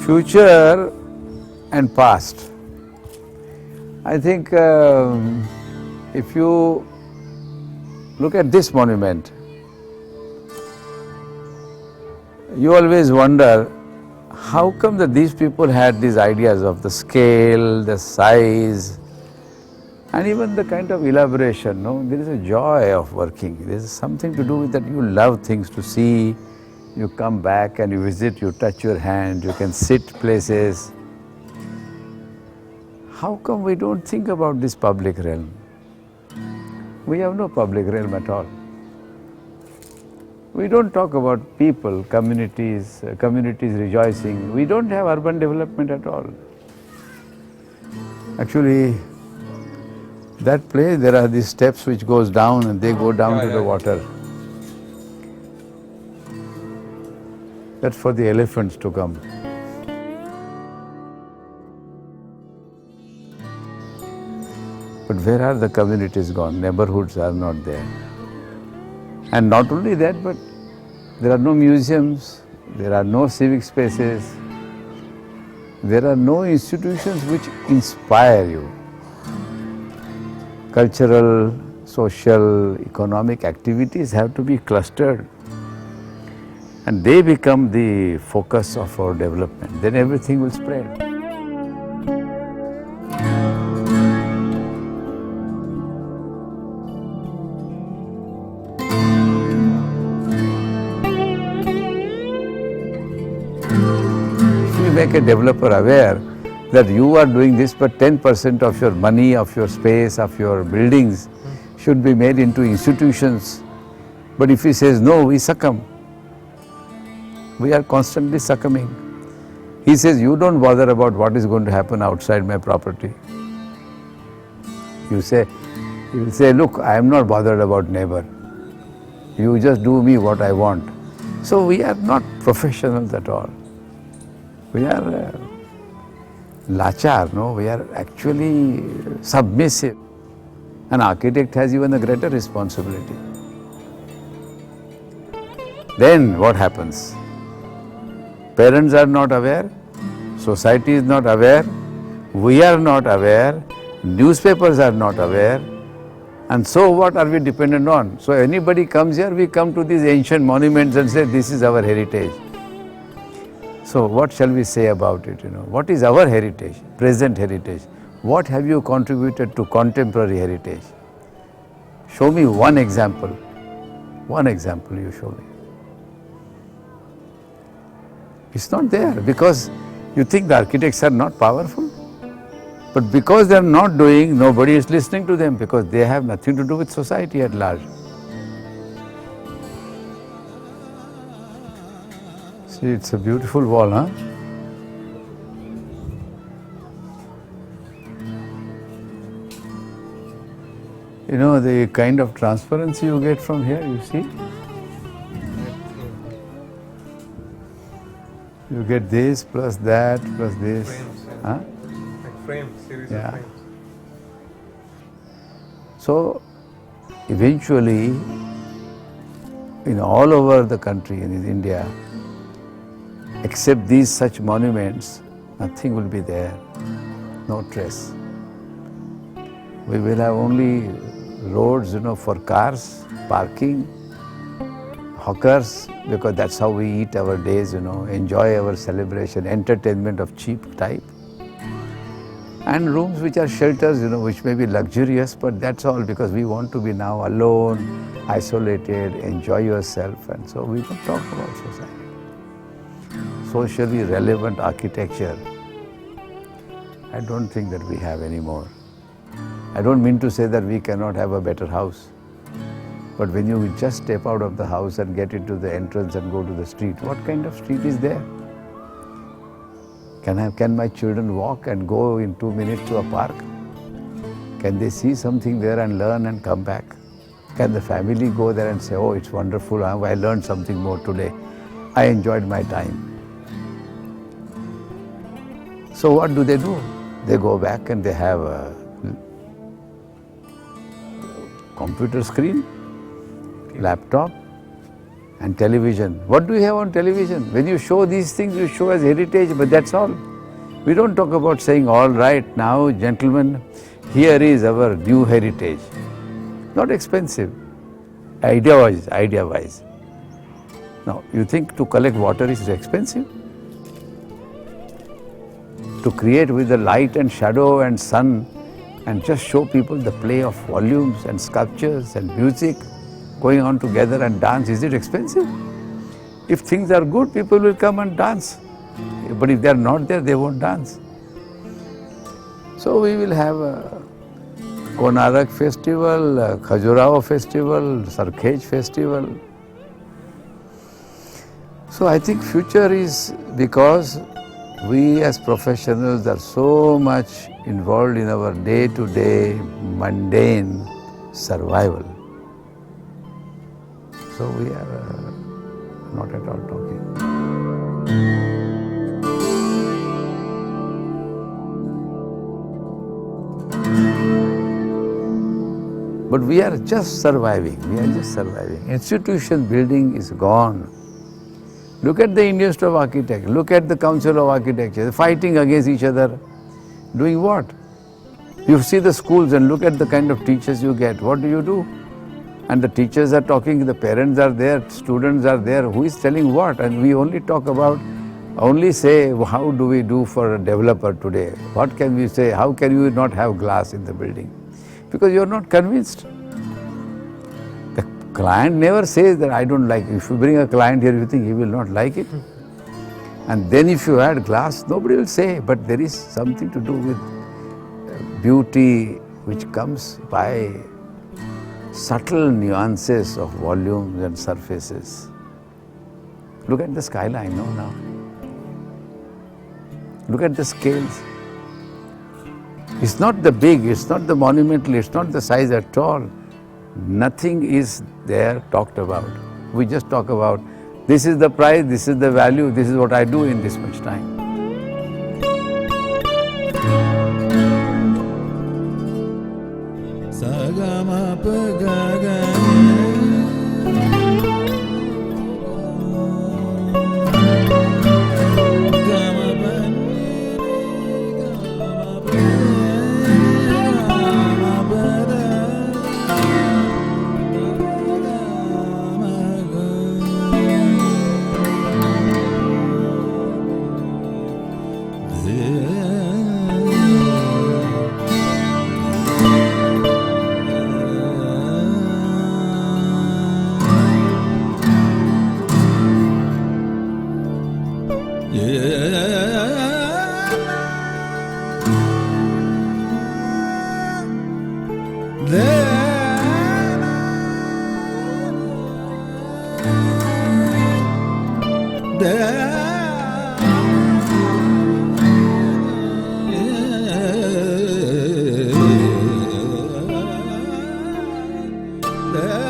Future and past. I think if you look at this monument, you always wonder how come that these people had these ideas of the scale, the size, and even the kind of elaboration. No, there is a joy of working. There is something to do with that. You love things to see. You come back and you visit, you touch your hand, you can sit places. How come we don't think about this public realm? We have no public realm at all. We don't talk about people, communities rejoicing. We don't have urban development at all. Actually, that place, there are these steps which goes down and they go down to the water. That's for the elephants to come. But where are the communities gone? Neighborhoods are not there. And not only that, but there are no museums, there are no civic spaces, there are no institutions which inspire you. Cultural, social, economic activities have to be clustered and they become the focus of our development. Then everything will spread. Make a developer aware that you are doing this, but 10% of your money, of your space, of your buildings should be made into institutions. But if he says no, we succumb. We are constantly succumbing. He says, you don't bother about what is going to happen outside my property. You will say, look, I am not bothered about neighbor. You just do me what I want. So we are not professionals at all. We are lachar, no? We are actually submissive. An architect has even a greater responsibility. Then what happens? Parents are not aware, society is not aware, we are not aware, newspapers are not aware, and so what are we dependent on? So anybody comes here, we come to these ancient monuments and say, this is our heritage. So what shall we say about it, What is our heritage, present heritage? What have you contributed to contemporary heritage? Show me one example. One example you show me. It's not there because you think the architects are not powerful. But because they are not doing, nobody is listening to them because they have nothing to do with society at large. See, it's a beautiful wall, huh? The kind of transparency you get from here, you see? You get this plus that plus this. Frames, yeah. Huh? Like frames, series Yeah. of frames. So, eventually, all over the country, in India, except these such monuments, nothing will be there, no trace. We will have only roads, for cars, parking, hawkers, because that's how we eat our days, enjoy our celebration, entertainment of cheap type. And rooms which are shelters, which may be luxurious, but that's all because we want to be now alone, isolated, enjoy yourself, and so we don't talk about society. Socially relevant architecture, I don't think that we have anymore. I don't mean to say that we cannot have a better house. But when you just step out of the house and get into the entrance and go to the street, what kind of street is there? Can my children walk and go in 2 minutes to a park? Can they see something there and learn and come back? Can the family go there and say, oh, it's wonderful, I learned something more today. I enjoyed my time. So what do? They go back and they have a computer screen, laptop, And television. What do you have on television? When you show these things, you show as heritage, but that's all. We don't talk about saying, all right, now, gentlemen, here is our new heritage. Not expensive, idea-wise. Now, you think to collect water is expensive? To create with the light and shadow and sun and just show people the play of volumes and sculptures and music going on together and dance, is it expensive? If things are good, people will come and dance. But if they are not there, they won't dance. So we will have a Konarak festival, a Khajuraho festival, Sarkhej festival. So I think future is because we as professionals are so much involved in our day-to-day mundane survival. So we are not at all talking. But we are just surviving. Institution building is gone. Look at the Indian Institute of Architects. Look at the Council of Architecture. They're fighting against each other. Doing what? You see the schools and look at the kind of teachers you get. What do? And the teachers are talking, the parents are there, students are there. Who is telling what? And we only talk about, only say, how do we do for a developer today? What can we say? How can you not have glass in the building? Because you are not convinced. The client never says that I don't like it. If you bring a client here, you think he will not like it. And then if you add glass, nobody will say, but there is something to do with beauty which comes by subtle nuances of volumes and surfaces. Look at the skyline, now. Look at the scales. It's not the big, it's not the monumental, it's not the size at all. Nothing is there talked about. We just talk about, this is the price, this is the value, this is what I do in this much time. there